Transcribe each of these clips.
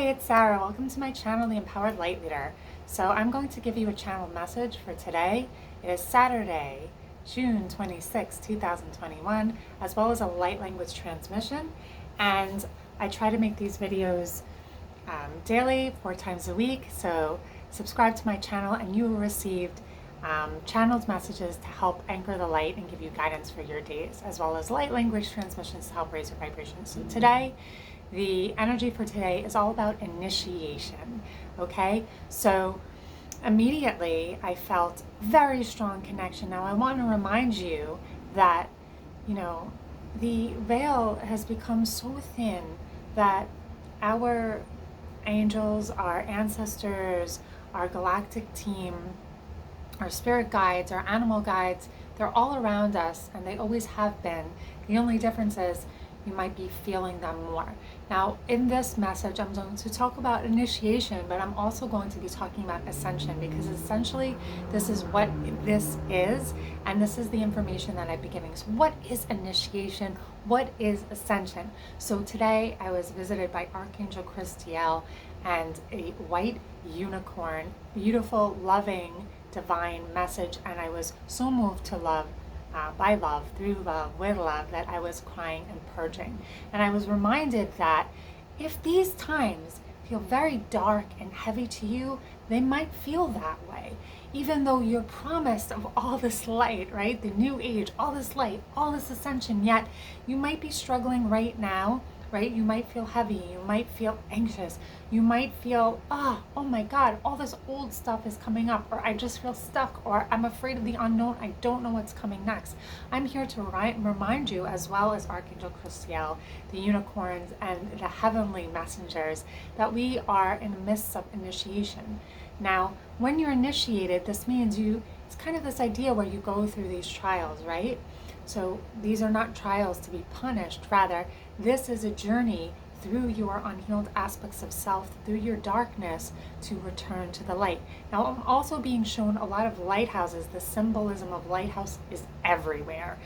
it's Sarah. Welcome to my channel, The Empowered Light Leader. So I'm going to give you a channel message for today. It is Saturday, June 26, 2021, as well as a light language transmission. And I try to make these videos daily, 4 times a week. So subscribe to my channel and you will receive channeled messages to help anchor the light and give you guidance for your days, as well as light language transmissions to help raise your vibration. So today, the energy for today is all about initiation, okay? So immediately I felt very strong connection. Now I want to remind you that, the veil has become so thin that our angels, our ancestors, our galactic team, our spirit guides, our animal guides, they're all around us and they always have been. The only difference is you might be feeling them more. Now, in this message, I'm going to talk about initiation, but I'm also going to be talking about ascension, because essentially this is what this is, and this is the information that I've been giving. So what is initiation? What is ascension? So today I was visited by Archangel Christiel and a white unicorn, beautiful, loving, divine message, and I was so moved to love, by love, through love, with love, that I was crying and purging. And I was reminded that if these times feel very dark and heavy to you, they might feel that way, even though you're promised of all this light, right? The new age, all this light, all this ascension, yet you might be struggling right now, right? You might feel heavy, you might feel anxious, you might feel, oh my God, all this old stuff is coming up, or I just feel stuck, or I'm afraid of the unknown, I don't know what's coming next. I'm here to remind you, as well as Archangel Christiel, the unicorns, and the heavenly messengers, that we are in the midst of initiation. Now, when you're initiated, this means it's kind of this idea where you go through these trials, right? So these are not trials to be punished. Rather, this is a journey through your unhealed aspects of self, through your darkness, to return to the light. Now, I'm also being shown a lot of lighthouses. The symbolism of lighthouse is everywhere.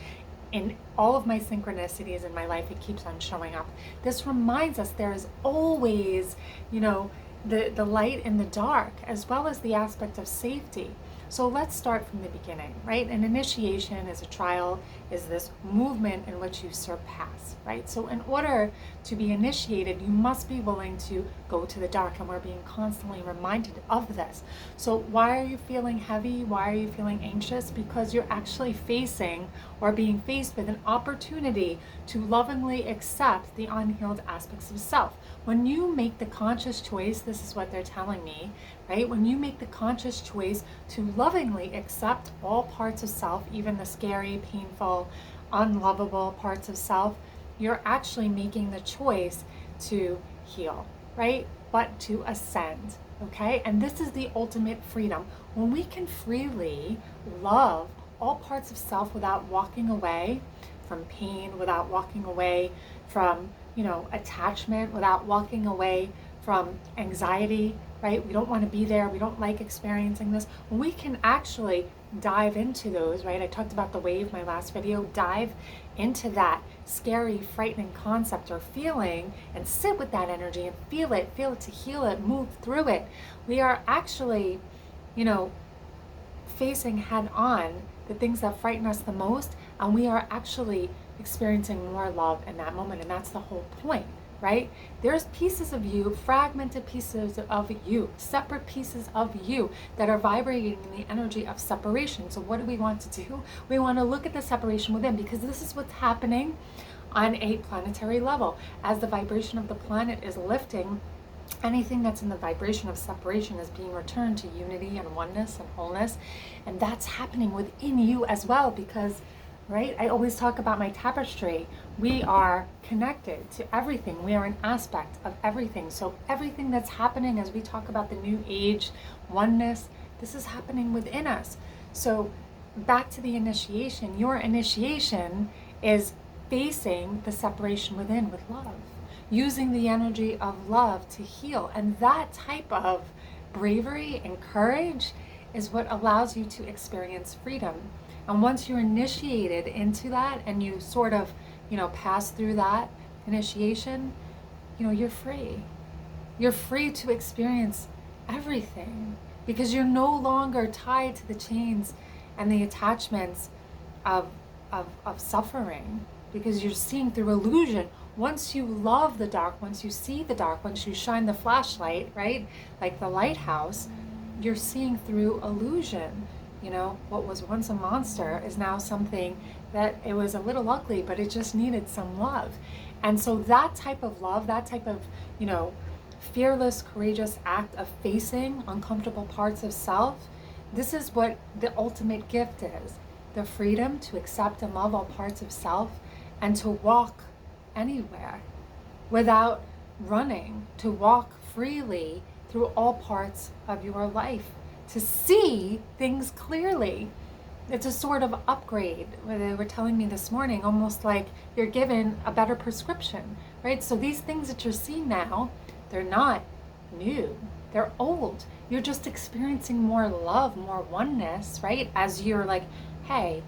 In all of my synchronicities in my life, it keeps on showing up. This reminds us there is always, the light in the dark, as well as the aspect of safety. So let's start from the beginning, right? An initiation is a trial, is this movement in which you surpass, right? So in order to be initiated, you must be willing to go to the dark, and we're being constantly reminded of this. So why are you feeling heavy? Why are you feeling anxious? Because you're actually facing, or being faced with, an opportunity to lovingly accept the unhealed aspects of self. When you make the conscious choice, this is what they're telling me, right? When you make the conscious choice to lovingly accept all parts of self, even the scary, painful, unlovable parts of self, you're actually making the choice to heal, right? But to ascend, okay? And this is the ultimate freedom. When we can freely love all parts of self without walking away from pain, without walking away from, attachment, without walking away from anxiety, right? We don't want to be there. We don't like experiencing this. When we can actually dive into those, right? I talked about the wave, my last video. Dive into that scary, frightening concept or feeling, and sit with that energy and feel it to heal it, move through it. We are actually, facing head on the things that frighten us the most, and we are actually experiencing more love in that moment. And that's the whole point, right? There's pieces of you, fragmented pieces of you, separate pieces of you that are vibrating in the energy of separation. So what do we want to do? We want to look at the separation within, because this is what's happening on a planetary level. As the vibration of the planet is lifting, anything that's in the vibration of separation is being returned to unity and oneness and wholeness. And that's happening within you as well, because, right, I always talk about my tapestry. We are connected to everything. We are an aspect of everything. So everything that's happening as we talk about the new age, oneness, this is happening within us. So back to the initiation. Your initiation is facing the separation within with love, using the energy of love to heal. And that type of bravery and courage is what allows you to experience freedom. And once you're initiated into that, and you sort of, pass through that initiation, you're free. You're free to experience everything because you're no longer tied to the chains and the attachments of, of suffering, because you're seeing through illusion. Once you love the dark, once you see the dark, once you shine the flashlight, right? Like the lighthouse, you're seeing through illusion. You know, what was once a monster is now something that it was a little ugly, but it just needed some love. And so that type of love, that type of, you know, fearless, courageous act of facing uncomfortable parts of self, this is what the ultimate gift is. The freedom to accept and love all parts of self and to walk anywhere without running, to walk freely through all parts of your life, to see things clearly. It's a sort of upgrade. They were telling me this morning, almost like you're given a better prescription, right? So these things that you're seeing now, they're not new, they're old. You're just experiencing more love, more oneness, right? As you're like, hey,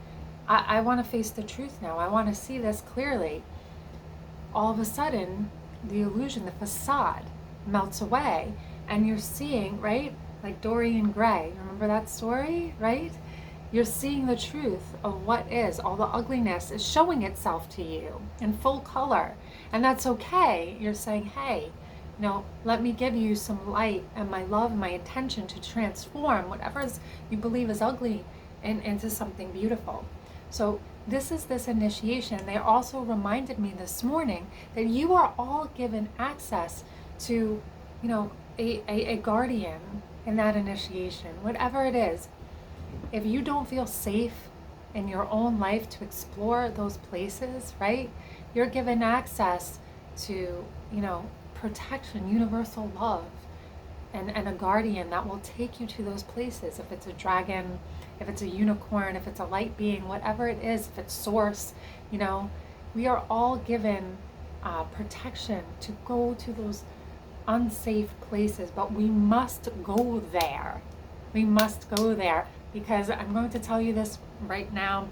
I want to face the truth now. I want to see this clearly. All of a sudden, the illusion, the facade melts away, and you're seeing, right? Like Dorian Gray. Remember that story, right? You're seeing the truth of what is. All the ugliness is showing itself to you in full color. And that's okay. You're saying, hey, you know, let me give you some light and my love and my intention to transform whatever you believe is ugly into something beautiful. So this is this initiation. They also reminded me this morning that you are all given access to, you know, a guardian in that initiation, whatever it is. If you don't feel safe in your own life to explore those places, right, you're given access to, you know, protection, universal love, and a guardian that will take you to those places. If it's a dragon, if it's a unicorn, if it's a light being, whatever it is, if it's source, you know, we are all given protection to go to those unsafe places, but we must go there. We must go there, because I'm going to tell you this right now,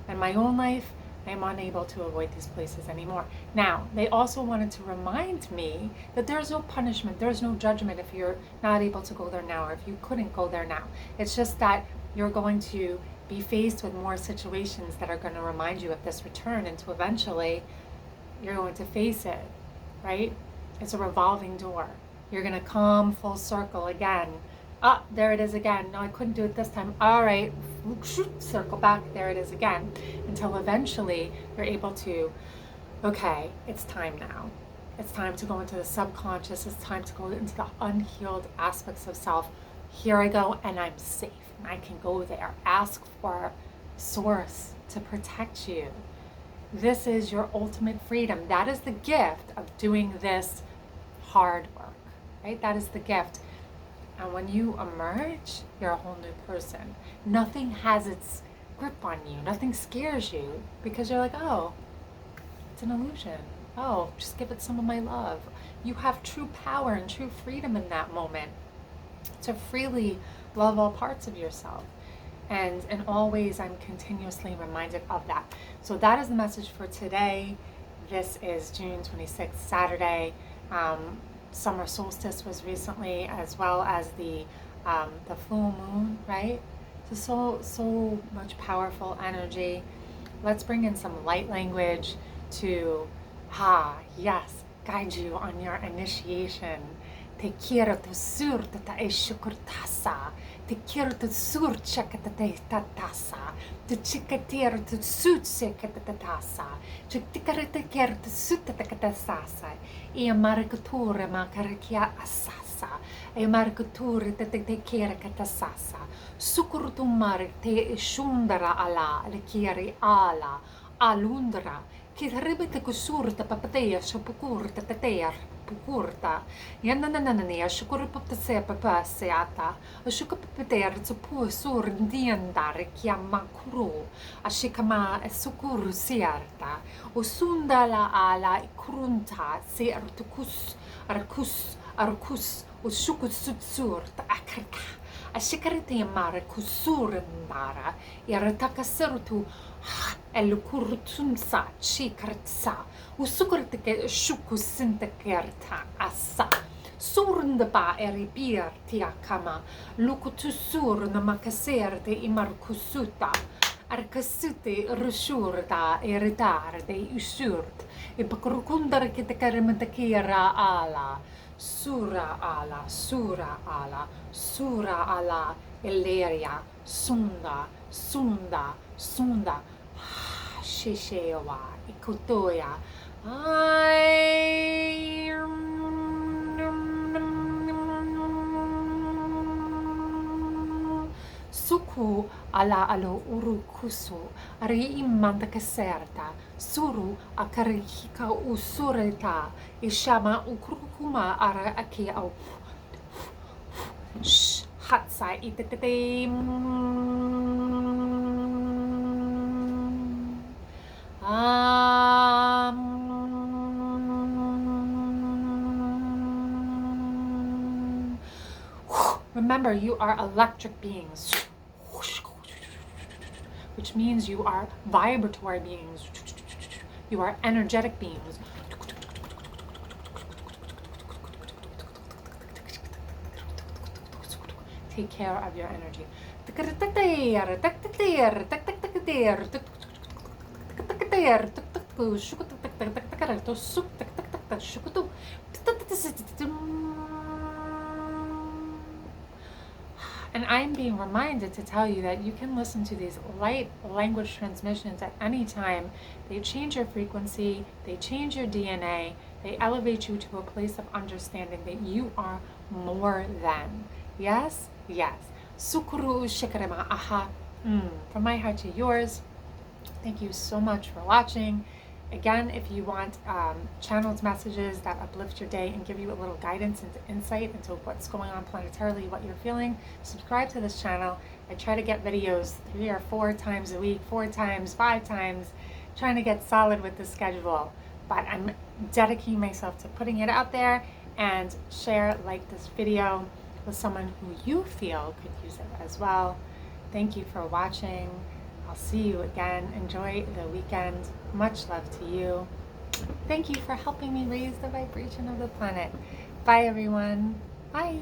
in my own life, I'm unable to avoid these places anymore. Now, they also wanted to remind me that there's no punishment, there's no judgment if you're not able to go there now, or if you couldn't go there now. It's just that you're going to be faced with more situations that are going to remind you of this return, and to eventually, you're going to face it, right? It's a revolving door. You're going to come full circle again. Ah, there it is again. No, I couldn't do it this time. All right, circle back. There it is again. Until eventually you're able to, okay, it's time now. It's time to go into the subconscious. It's time to go into the unhealed aspects of self. Here I go, and I'm safe. And I can go there. Ask for source to protect you. This is your ultimate freedom. That is the gift of doing this hard work, right? That is the gift. And when you emerge, you're a whole new person. Nothing has its grip on you. Nothing scares you, because you're like, oh, it's an illusion. Oh, just give it some of my love. You have true power and true freedom in that moment to freely love all parts of yourself. And in all ways, I'm continuously reminded of that. So that is the message for today. This is June 26th, Saturday. Summer solstice was recently, as well as the full moon, right? So much powerful energy. Let's bring in some light language to, yes, guide you on your initiation. Te quiero tu sur ta e shukurtasa. Te quiero tu sur chakata te tatasa. Te chikatero tu sut sekatasa. Chiktikare te quiero tu sut takatasasa. E marikature makarakia asasa. E marikature te quiero katasasa. Sukurtu mar te shundara ala le kiari ala alundra. Che rebete kusurta papatea shupukurta tatea pukurta. Yanananania shukurupta se papaseata. A shukapater to poor sur diandare chiama kuru. A shikama e sukuru sierta. O sundala ala krunta se artukus arkus o shukusutsurt akarka. A shikarite mare kusurandara. Yaratakasertu el kurtunsa chikartsa. Usukurtike shukusintekerta asa. Surndaba eribir tiakama. Lukutusur namakaserte imarkusuta. Arkasute rusurda eridar de usurt. Ipakrukundar kitakarimandakira ala. Sura ala, sura ala, sura ala, eleria, sunda, sunda, sunda. Shishewa, ikutoya. Suku ala alo urukusu, ari imanda kaserta, suru akarihika usureta, ishama ukurukuma ara aki au hatsa itete. Remember, you are electric beings, which means you are vibratory beings. You are energetic beings. Take care of your energy. And I'm being reminded to tell you that you can listen to these light language transmissions at any time. They change your frequency, they change your DNA, they elevate you to a place of understanding that you are more than. Yes? Yes. Sukuru shikarema aha. From my heart to yours, thank you so much for watching. Again, if you want channeled messages that uplift your day and give you a little guidance and insight into what's going on planetarily, what you're feeling, subscribe to this channel. I try to get videos 3 or 4 times a week, 4 times, 5 times, trying to get solid with the schedule. But I'm dedicating myself to putting it out there, and share, like this video with someone who you feel could use it as well. Thank you for watching. I'll see you again. Enjoy the weekend. Much love to you. Thank you for helping me raise the vibration of the planet. Bye, everyone. Bye.